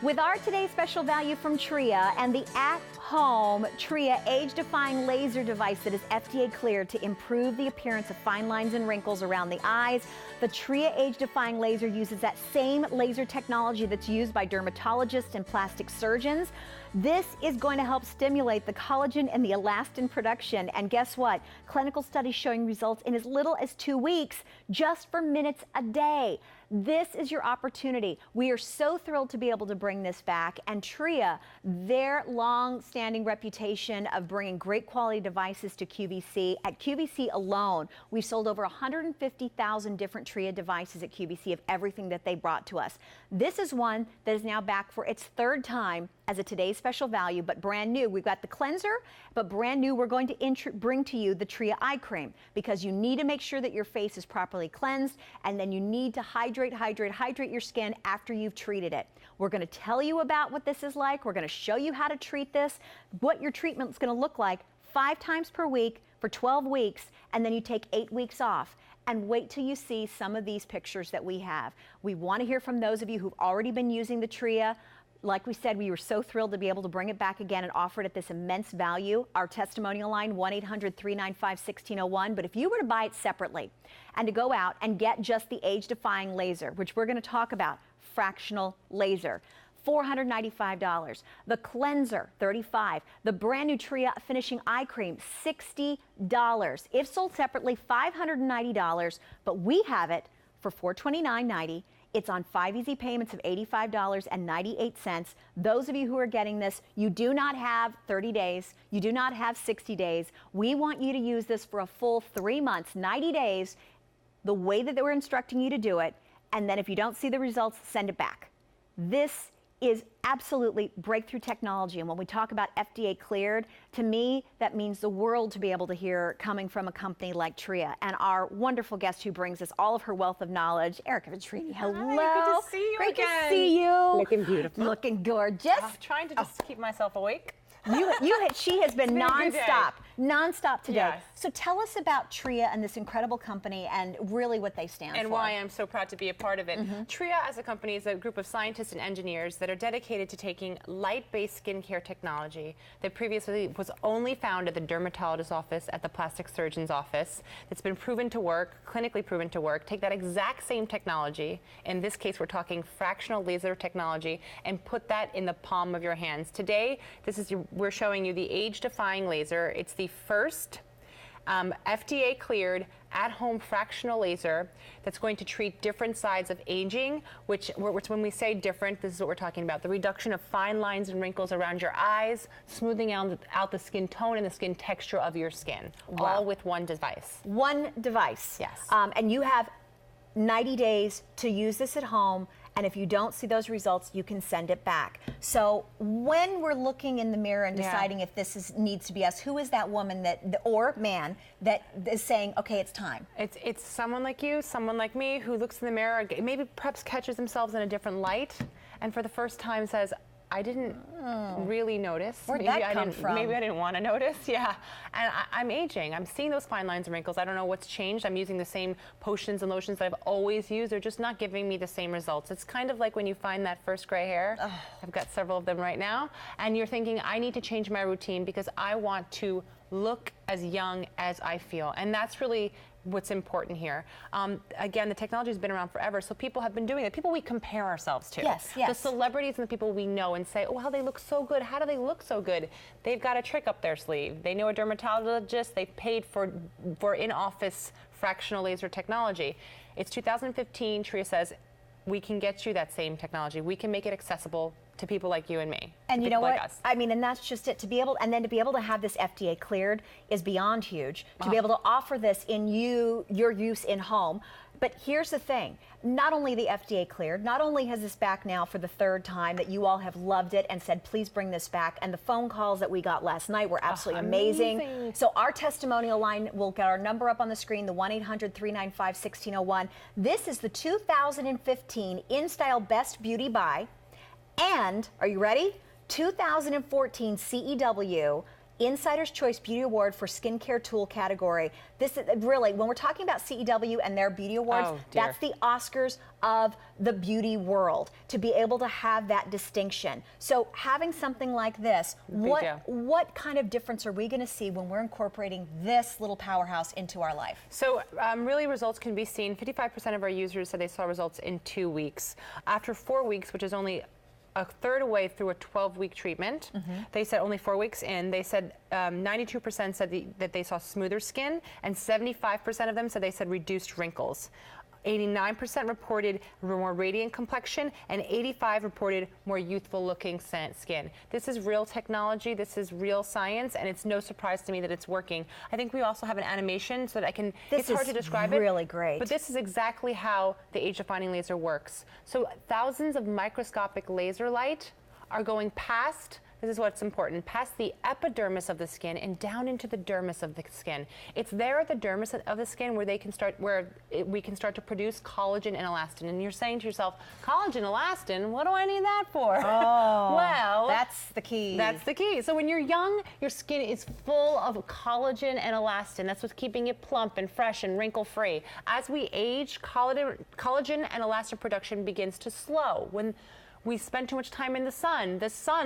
With our today's special value from Tria and the at-home Tria Age-Defying Laser device that is FDA cleared to improve the appearance of fine lines and wrinkles around the eyes, the Tria Age-Defying Laser uses that same laser technology that's used by dermatologists and plastic surgeons. This is going to help stimulate the collagen and the elastin production. And guess what? Clinical studies showing results in as little as 2 weeks, just for minutes a day. This is your opportunity. We are so thrilled to be able to bring this back. And Tria, their long-standing reputation of bringing great quality devices to QVC. At QVC alone, we've sold over 150,000 different Tria devices at QVC of everything that they brought to us. This is one that is now back for its third time as a today's special value, but brand new. We've got the cleanser, but brand new, we're going to bring to you the Tria Eye Cream, because you need to make sure that your face is properly cleansed, and then you need to hydrate your skin after you've treated it. We're going to tell you about what this is like. We're going to show you how to treat this, what your treatment is going to look like 5 times per week for 12 weeks, and then you take 8 weeks off. And wait till you see some of these pictures that we have. We want to hear from those of you who've already been using the Tria. Like we said, we were so thrilled to be able to bring it back again and offer it at this immense value. Our testimonial line, 1-800-395-1601. But if you were to buy it separately and to go out and get just the Age-Defying Laser, which we're going to talk about, fractional laser, $495. The cleanser, $35. The brand new Tria Finishing Eye Cream, $60. If sold separately, $590. But we have it for $429.90. It's on 5 easy payments of $85.98. Those of you who are getting this, you do not have 30 days. You do not have 60 days. We want you to use this for a full 3 months, 90 days, the way that we're instructing you to do it. And then if you don't see the results, send it back. This is absolutely breakthrough technology. And when we talk about FDA cleared, to me, that means the world to be able to hear coming from a company like Tria. And our wonderful guest who brings us all of her wealth of knowledge, Erica Vetrini. Hello. Hi, good to see you Great again. to see you. Looking beautiful. Looking gorgeous. Trying to just keep myself awake. She has been nonstop today. Yes. So tell us about Tria and this incredible company and really what they stand for. And why I'm so proud to be a part of it. Tria as a company is a group of scientists and engineers that are dedicated to taking light-based skincare technology that previously was only found at the dermatologist's office, at the plastic surgeon's office. It's been proven to work, clinically proven to work. Take that exact same technology, in this case we're talking fractional laser technology, and put that in the palm of your hands. Today, we're showing you the Age-Defying Laser. It's the first FDA cleared at-home fractional laser that's going to treat different sides of aging, which when we say different, this is what we're talking about. The reduction of fine lines and wrinkles around your eyes, smoothing out the skin tone and the skin texture of your skin, all with one device. One device. Yes. And you have 90 days to use this at home. And if you don't see those results, you can send it back. So when we're looking in the mirror and deciding if this needs to be us, who is that woman or man that is saying, okay, it's time? It's someone like you, someone like me, who looks in the mirror, maybe perhaps catches themselves in a different light, and for the first time says, I didn't really notice. Where'd that come from? Maybe I didn't want to notice, yeah. And I'm aging. I'm seeing those fine lines and wrinkles. I don't know what's changed. I'm using the same potions and lotions that I've always used. They're just not giving me the same results. It's kind of like when you find that first gray hair. I've got several of them right now. And you're thinking, I need to change my routine because I want to look as young as I feel. And that's really what's important here. Again, the technology has been around forever, so people have been doing it. People we compare ourselves to. Yes. The celebrities and the people we know and say, oh, wow, they look so good. How do they look so good? They've got a trick up their sleeve. They know a dermatologist. They paid for in-office fractional laser technology. It's 2015. Tria says, we can get you that same technology. We can make it accessible to people like you and me. And you know what? Like us. I mean, and that's just it. To be able to have this FDA cleared is beyond huge. To be able to offer this in your use in home. But here's the thing, not only the FDA cleared, not only has this back now for the third time that you all have loved it and said, please bring this back. And the phone calls that we got last night were absolutely amazing. So our testimonial line, we'll get our number up on the screen, the 1-800-395-1601. This is the 2015 InStyle Best Beauty Buy. And, are you ready? 2014 CEW Insider's Choice Beauty Award for Skincare Tool category. This is really, when we're talking about CEW and their beauty awards, that's the Oscars of the beauty world, to be able to have that distinction. So having something like this, what kind of difference are we going to see when we're incorporating this little powerhouse into our life? So really, results can be seen. 55% of our users said they saw results in 2 weeks. After 4 weeks, which is only a third away through a 12-week treatment, they said only 4 weeks in, they said 92% said that they saw smoother skin, and 75% of them said they said reduced wrinkles. 89% reported more radiant complexion, and 85% reported more youthful looking skin. This is real technology, this is real science, and it's no surprise to me that it's working. I think we also have an animation so that I can, it's hard to describe it. This is really great. But this is exactly how the age-defying laser works. So thousands of microscopic laser light are going past, this is what's important, past the epidermis of the skin and down into the dermis of the skin. It's there at the dermis of the skin where they can start, we can start to produce collagen and elastin. And you're saying to yourself, collagen, elastin, what do I need that for? Oh, well, that's the key. That's the key. So when you're young, your skin is full of collagen and elastin. That's what's keeping it plump and fresh and wrinkle-free. As we age, collagen and elastin production begins to slow. When we spend too much time in the sun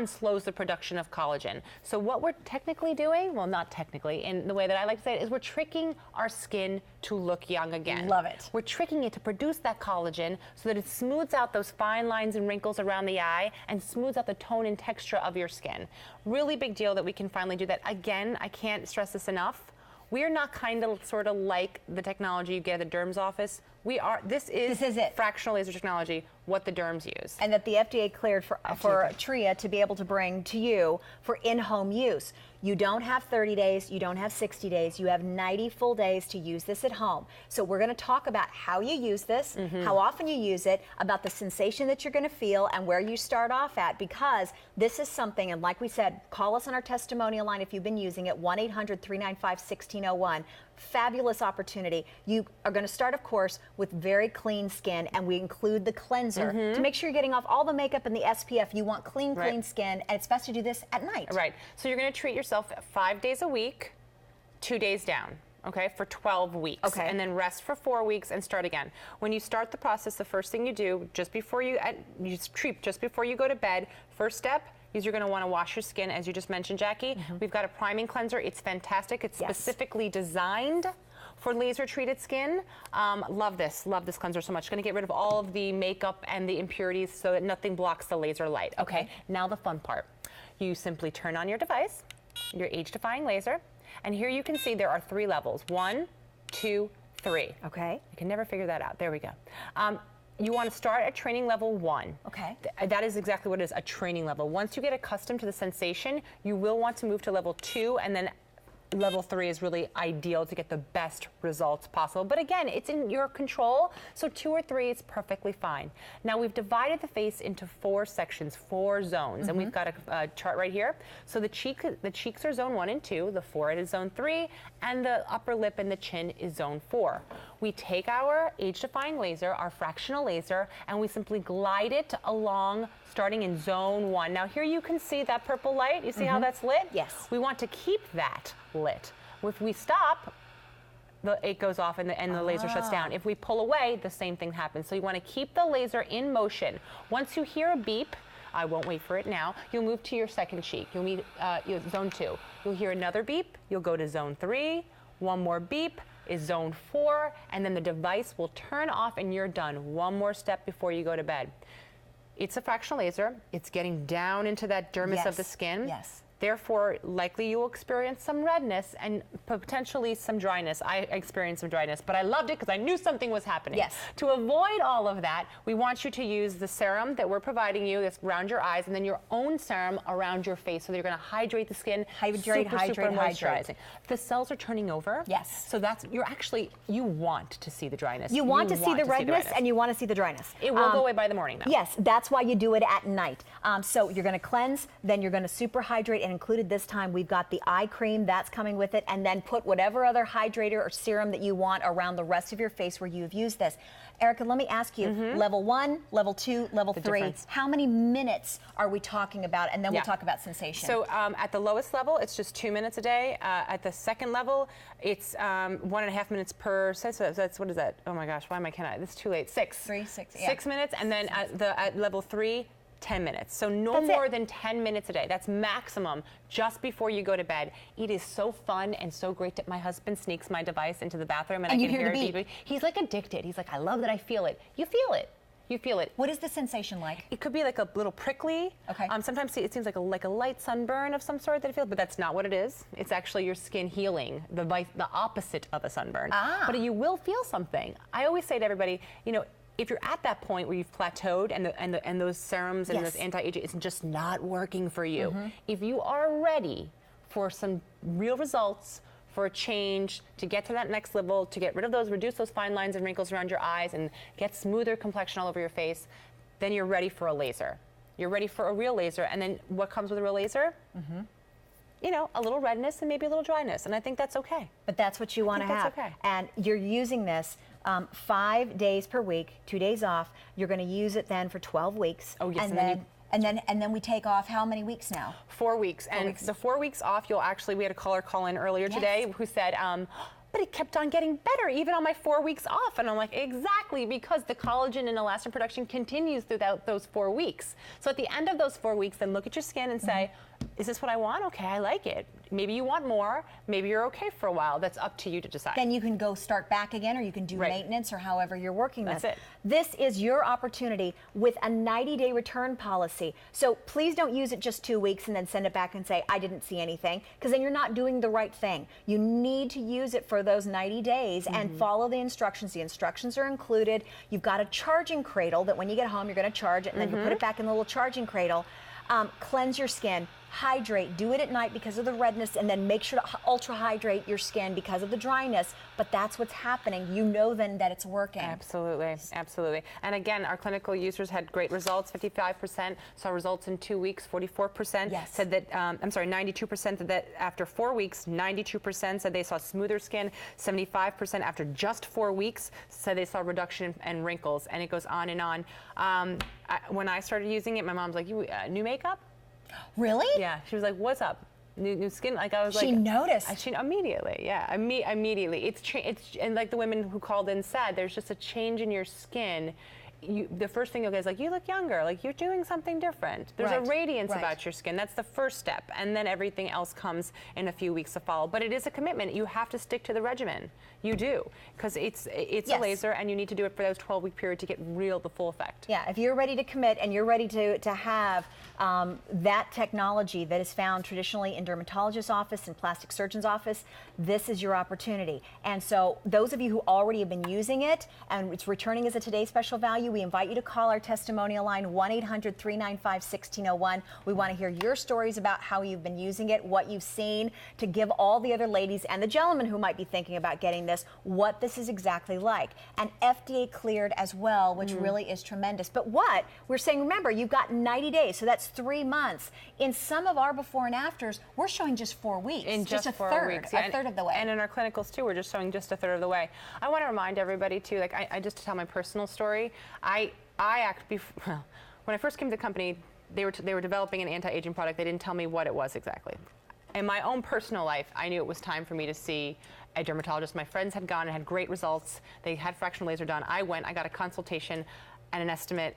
slows the production of collagen. So what we're technically doing, well, not technically, in the way that I like to say it, is we're tricking our skin to look young again. Love it. We're tricking it to produce that collagen so that it smooths out those fine lines and wrinkles around the eye and smooths out the tone and texture of your skin. Really big deal that we can finally do that. Again, I can't stress this enough. We're not kind of sort of like the technology you get at the derm's office. We are, this is it. Fractional laser technology, what the derms use. And that the FDA cleared for Tria to be able to bring to you for in-home use. You don't have 30 days, you don't have 60 days, you have 90 full days to use this at home. So we're going to talk about how you use this, how often you use it, about the sensation that you're going to feel, and where you start off at, because this is something, and like we said, call us on our testimonial line if you've been using it, 1-800-395-1601. Fabulous opportunity. You are going to start, of course, with very clean skin, and we include the cleanser to make sure you're getting off all the makeup and the SPF. You want clean skin, and it's best to do this at night. Right. So you're going to treat yourself 5 days a week, 2 days down. Okay, for 12 weeks. Okay. And then rest for 4 weeks and start again. When you start the process, the first thing you do, just before you treat, just before you go to bed, first step is you're going to want to wash your skin, as you just mentioned, Jackie. We've got a priming cleanser. It's fantastic. It's specifically designed for laser-treated skin. Love this cleanser so much. It's going to get rid of all of the makeup and the impurities so that nothing blocks the laser light. Okay, now the fun part. You simply turn on your device, your age-defying laser, and here you can see there are 3 levels. 1, 2, 3. Okay. I can never figure that out. There we go. You want to start at training level 1. Okay. That is exactly what it is, a training level. Once you get accustomed to the sensation, you will want to move to level 2, and then level 3 is really ideal to get the best results possible. But again, it's in your control, so 2 or 3 is perfectly fine. Now we've divided the face into 4 sections, 4 zones, and we've got a chart right here. So the cheeks are zone 1 and 2, the forehead is zone 3, and the upper lip and the chin is zone 4. We take our age-defying laser, our fractional laser, and we simply glide it along, starting in zone 1. Now here you can see that purple light. You see how that's lit? Yes. We want to keep that lit. If we stop, it goes off and the laser shuts down. If we pull away, the same thing happens. So you want to keep the laser in motion. Once you hear a beep, I won't wait for it now, you'll move to your second cheek. You'll meet zone 2. You'll hear another beep. You'll go to zone 3. One more beep is zone 4, and then the device will turn off and you're done. One more step before you go to bed. It's a fractional laser. It's getting down into that dermis of the skin. Yes. Therefore, likely you will experience some redness and potentially some dryness. I experienced some dryness, but I loved it because I knew something was happening. Yes. To avoid all of that, we want you to use the serum that we're providing you that's around your eyes, and then your own serum around your face. So you're going to hydrate the skin. Hydrate. Super moisturizing. The cells are turning over. Yes. So you want to see the dryness. You want to see the redness, and you want to see the dryness. It will go away by the morning, though. Yes, that's why you do it at night. So you're going to cleanse, then you're going to super hydrate, and included this time, we've got the eye cream that's coming with it, and then put whatever other hydrator or serum that you want around the rest of your face where you've used this. Erica, let me ask you, level 1, level 2, level 3, how many minutes are we talking about? And then we'll talk about sensation. So at the lowest level, it's just 2 minutes a day. At the second level, it's 1.5 minutes per set. So that's, what is that? Oh my gosh, why am I, this is too late. 6. 6, yeah. 6 minutes, and then at level 3, 10 minutes. So no more than 10 minutes a day. That's maximum just before you go to bed. It is so fun and so great that my husband sneaks my device into the bathroom and I can hear it beep. He's like addicted. He's like, I love that I feel it. You feel it. You feel it. What is the sensation like? It could be like a little prickly. Okay. Sometimes it seems like a light sunburn of some sort that I feel, but that's not what it is. It's actually your skin healing, the opposite of a sunburn. But you will feel something. I always say to everybody, you know, if you're at that point where you've plateaued and those serums and those anti-aging, it's just not working for you. If you are ready for some real results, for a change, to get to that next level, to get rid of those, reduce those fine lines and wrinkles around your eyes and get smoother complexion all over your face, then you're ready for a laser. You're ready for a real laser. And then what comes with a real laser? You know, a little redness and maybe a little dryness. And I think that's okay. But that's what you want to have. Okay. And you're using this 5 days per week, 2 days off. You're going to use it then for 12 weeks. Oh, yes. And then we take off how many weeks now? 4 weeks. The 4 weeks off, you'll actually, we had a caller call in earlier today who said, but it kept on getting better even on my 4 weeks off. And I'm like, exactly, because the collagen and elastin production continues throughout those 4 weeks. So at the end of those 4 weeks, then look at your skin and say, is this what I want? Okay, I like it. Maybe you want more. Maybe you're okay for a while. That's up to you to decide. Then you can go start back again, or you can do maintenance, or however you're working this. That's it. This is your opportunity with a 90-day return policy. So please don't use it just 2 weeks and then send it back and say, I didn't see anything, because then you're not doing the right thing. You need to use it for those 90 days and follow the instructions. The instructions are included. You've got a charging cradle that when you get home, you're going to charge it, and then you put it back in the little charging cradle. Cleanse your skin, hydrate, do it at night because of the redness, and then make sure to ultra hydrate your skin because of the dryness. But that's what's happening. You know then that it's working. Absolutely, absolutely. And again, our clinical users had great results. 55% saw results in 2 weeks. 44% said that, 92% said that after 4 weeks. 92% said they saw smoother skin. 75% after just 4 weeks said they saw reduction in wrinkles. And it goes on and on. When I started using it, my mom's like, "You new makeup?" Really? Yeah. She was like, "What's up? New skin?" Like I was like, she noticed. She immediately, yeah, immediately. It's and like the women who called in said, there's just a change in your skin. The first thing you'll get is like, you look younger, like you're doing something different. There's a radiance about your skin. That's the first step, and then everything else comes in a few weeks to follow. But it is a commitment. You have to stick to the regimen. You do, because it's a laser, and you need to do it for those 12-week period to get the full effect. Yeah, if you're ready to commit and you're ready to have that technology that is found traditionally in dermatologist's office and plastic surgeon's office, this is your opportunity. And so those of you who already have been using it and it's returning as a Today Special Value, we invite you to call our testimonial line, 1-800-395-1601. We want to hear your stories about how you've been using it, what you've seen, to give all the other ladies and the gentlemen who might be thinking about getting this, what this is exactly like. And FDA cleared as well, which really is tremendous. But what we're saying, remember, you've got 90 days, so that's 3 months. In some of our before and afters, we're showing just 4 weeks. In just a 4 third, weeks. a third of the way. And in our clinicals too, we're just showing just a third of the way. I want to remind everybody too, like I just to tell my personal story, when I first came to the company, they were developing an anti-aging product. They didn't tell me what it was exactly. In my own personal life, I knew it was time for me to see a dermatologist. My friends had gone and had great results. They had fractional laser done. I went, I got a consultation and an estimate,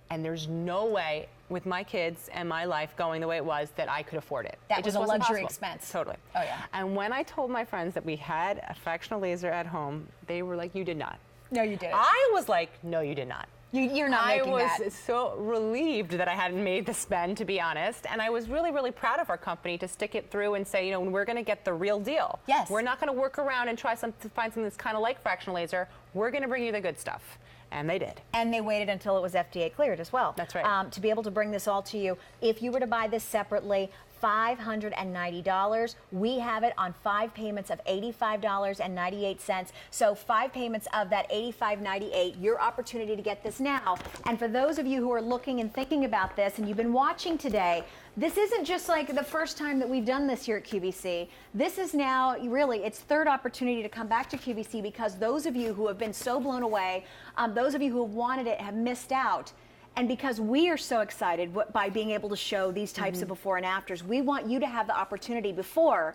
and there's no way with my kids and my life going the way it was that I could afford it. That was a luxury expense. Totally. Oh yeah. And when I told my friends that we had a fractional laser at home, they were like, "You did not." No, you didn't. I was like, "No, you did not." You're not making that. I was so relieved that I hadn't made the spend, to be honest. And I was really, really proud of our company to stick it through and say, you know, we're going to get the real deal. Yes. We're not going to work around and try to find something that's kind of like fractional laser. We're going to bring you the good stuff. And they did. And they waited until it was FDA cleared as well. That's right. To be able to bring this all to you. If you were to buy this separately, $590. We have it on 5 payments of $85.98. So 5 payments of that $85.98, your opportunity to get this now. And for those of you who are looking and thinking about this and you've been watching today, this isn't just like the first time that we've done this here at QVC. This is now really its third opportunity to come back to QVC because those of you who have been so blown away, those of you who have wanted it have missed out. And because we are so excited by being able to show these types of before and afters, we want you to have the opportunity before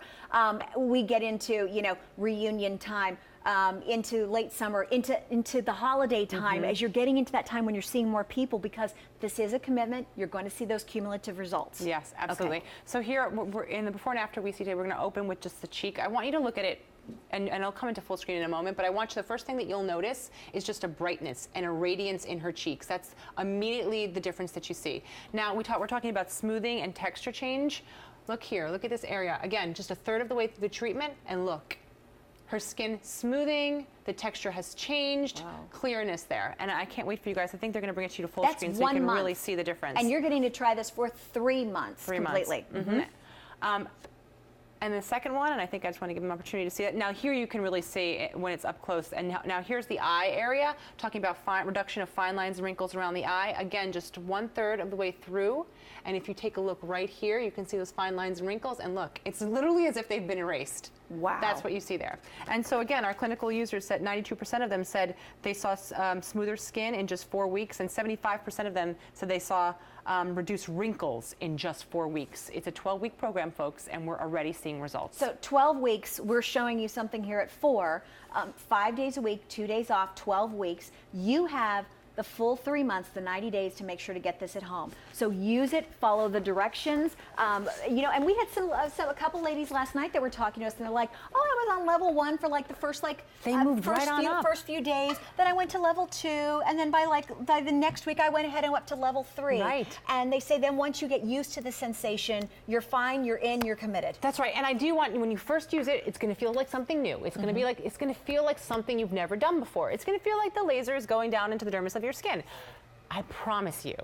we get into, you know, reunion time, into late summer, into the holiday time, as you're getting into that time when you're seeing more people, because this is a commitment. You're going to see those cumulative results. Yes, absolutely. Okay. So here, we're in the before and after we see today, we're going to open with just the cheek. I want you to look at it. And I'll come into full screen in a moment, but I want you, the first thing that you'll notice is just a brightness and a radiance in her cheeks. That's immediately the difference that you see. Now, we're talking about smoothing and texture change. Look here, look at this area. Again, just a third of the way through the treatment, and look. Her skin smoothing, the texture has changed, clearness there. And I can't wait for you guys. I think they're going to bring it to you to full screen so you can really see the difference. And you're getting to try this for 3 months completely. And the second one, and I think I just want to give them an opportunity to see it. Now here you can really see it when it's up close. And now here's the eye area, talking about reduction of fine lines and wrinkles around the eye. Again, just 1/3 of the way through. And if you take a look right here, you can see those fine lines and wrinkles. And look, it's literally as if they've been erased. Wow. That's what you see there. And so again, our clinical users said 92% of them said they saw smoother skin in just 4 weeks, and 75% of them said they saw reduced wrinkles in just 4 weeks. It's a 12-week program, folks, and we're already seeing results. So 12 weeks, we're showing you something here at 4, 5 days a week, 2 days off, 12 weeks. You have the full 3 months, the 90 days to make sure to get this at home. So use it, follow the directions. You know, and we had a couple ladies last night that were talking to us, and they're like, oh, I was on level 1 for like the first first few days. Then I went to level 2, and then by the next week I went ahead and went up to level 3. Right. And they say then once you get used to the sensation, you're fine, you're in, you're committed. That's right. And I do want, when you first use it, it's going to feel like something new. It's going to be like, it's going to feel like something you've never done before. It's going to feel like the laser is going down into the dermis of your skin. I promise you,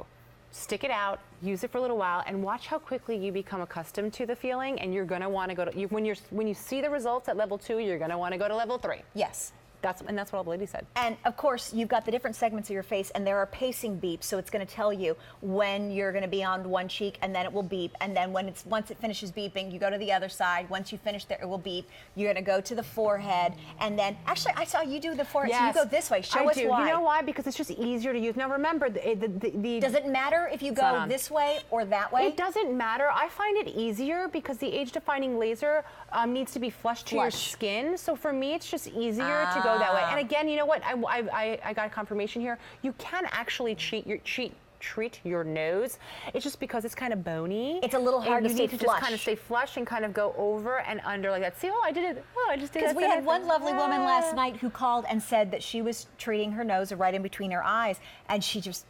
stick it out, use it for a little while, and watch how quickly you become accustomed to the feeling. And you're going to want to go to when you see the results at level 2, you're going to want to go to level 3. Yes. That's what all the ladies said. And of course, you've got the different segments of your face, and there are pacing beeps, so it's going to tell you when you're going to be on one cheek, and then it will beep. And then once it finishes beeping, you go to the other side. Once you finish there, it will beep. You're going to go to the forehead, and then actually, I saw you do the forehead. Yes, so you go this way. Show us why. You know why? Because it's just easier to use. Now remember, does it matter if you go this way or that way? It doesn't matter. I find it easier because the age-defying laser needs to be flush to your skin. So for me, it's just easier to go that way. And again, you know what? I got confirmation here. You can actually treat your nose. It's just because it's kind of bony. It's a little hard to stay flush. You need to just kind of stay flush and kind of go over and under like that. See, I did it. I just did it. Because we had one lovely woman last night who called and said that she was treating her nose right in between her eyes, and she just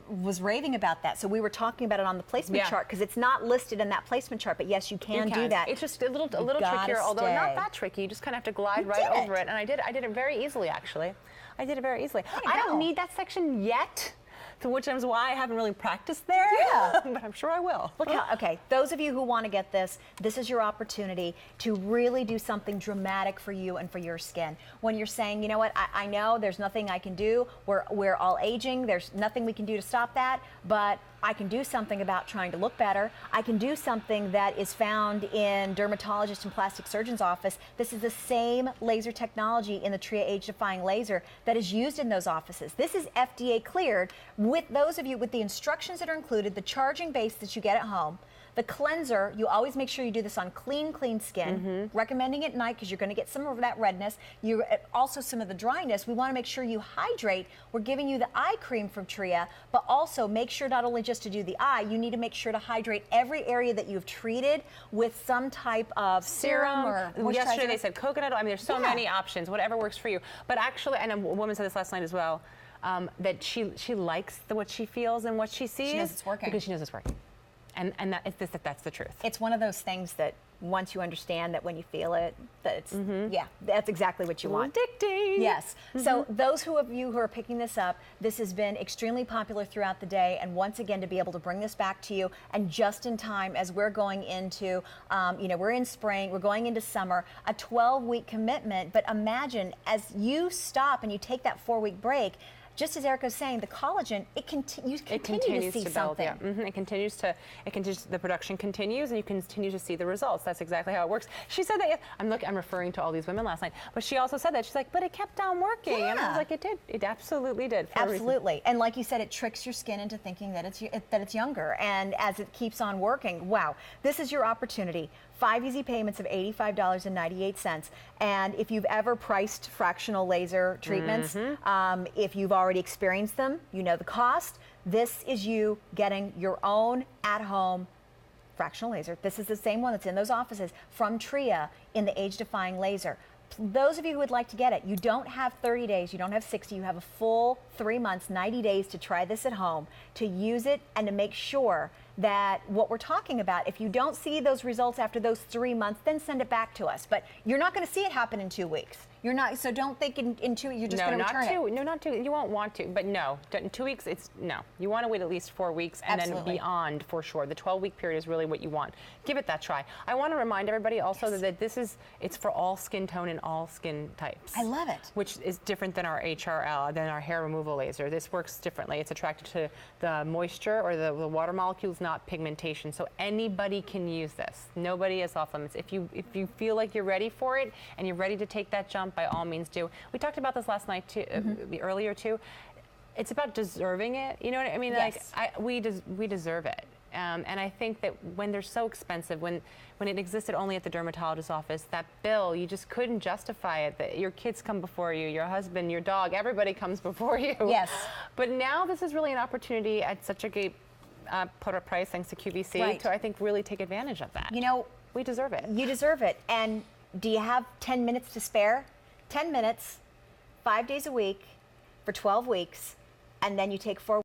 was raving about that. So we were talking about it on the placement chart, because it's not listed in that placement chart, but yes, you can do that. It's just a little trickier, although not that tricky. You just kind of have to glide right over it. And I did it very easily, actually. I did it very easily. I don't need that section yet, which is why I haven't really practiced there. Yeah. But I'm sure I will. Look how, okay, those of you who want to get this is your opportunity to really do something dramatic for you and for your skin. When you're saying, you know what, I know there's nothing I can do. We're all aging. There's nothing we can do to stop that, but I can do something about trying to look better. I can do something that is found in dermatologist and plastic surgeon's office. This is the same laser technology in the Tria Age-Defying Laser that is used in those offices. This is FDA cleared with those of you with the instructions that are included, the charging base that you get at home. The cleanser, you always make sure you do this on clean skin. Recommending at night because you're going to get some of that redness. Also some of the dryness. We want to make sure you hydrate. We're giving you the eye cream from Tria, but also make sure not only just to do the eye, you need to make sure to hydrate every area that you've treated with some type of serum or moisturizer. Yesterday they said coconut oil. I mean, there's so many options, whatever works for you. But actually, and a woman said this last night as well, that she likes what she feels and what she sees. She knows it's working. Because she knows it's working. And that's the truth. It's one of those things that once you understand that when you feel it, that it's, yeah, that's exactly what you want. Addicting. Yes. So those of you who are picking this up, this has been extremely popular throughout the day. And once again, to be able to bring this back to you and just in time as we're going into, you know, we're in spring, we're going into summer, a 12-week commitment. But imagine as you stop and you take that 4-week break, just as Erica was saying, the collagen, you continue to see something. Build, yeah. It continues, the production continues, and you continue to see the results. That's exactly how it works. She said that, I'm referring to all these women last night, but she also said that, she's like, but it kept on working. Yeah. And I was like, it did. It absolutely did. Absolutely. And like you said, it tricks your skin into thinking that it's younger. And as it keeps on working, wow, this is your opportunity. 5 easy payments of $85.98. And if you've ever priced fractional laser treatments, if you've already experienced them, you know the cost. This is you getting your own at-home fractional laser. This is the same one that's in those offices from Tria in the Age-Defying Laser. Those of you who would like to get it, you don't have 30 days, you don't have 60, you have a full 3 months, 90 days to try this at home, to use it and to make sure that what we're talking about, if you don't see those results after those 3 months, then send it back to us. But you're not going to see it happen in 2 weeks. You're not, so don't think in 2 weeks you're just going to return it. No, not 2. You won't want to, but no, in 2 weeks, no. You want to wait at least 4 weeks and then beyond for sure. The 12-week period is really what you want. Give it that try. I want to remind everybody also that it's for all skin tone and all skin types. I love it. Which is different than our HRL, than our hair removal laser. This works differently. It's attracted to the moisture or the water molecules, not pigmentation. So anybody can use this. Nobody is off limits. If you feel like you're ready for it and you're ready to take that jump, by all means do. We talked about this last night too, earlier too. It's about deserving it. You know what I mean? Yes. Like we deserve it. And I think that when they're so expensive, when it existed only at the dermatologist's office, that bill, you just couldn't justify it. That your kids come before you, your husband, your dog, everybody comes before you. Yes. But now this is really an opportunity at such a great price, thanks to QVC, to I think really take advantage of that. You know, we deserve it. You deserve it. And do you have 10 minutes to spare? 10 minutes, 5 days a week for 12 weeks, and then you take 4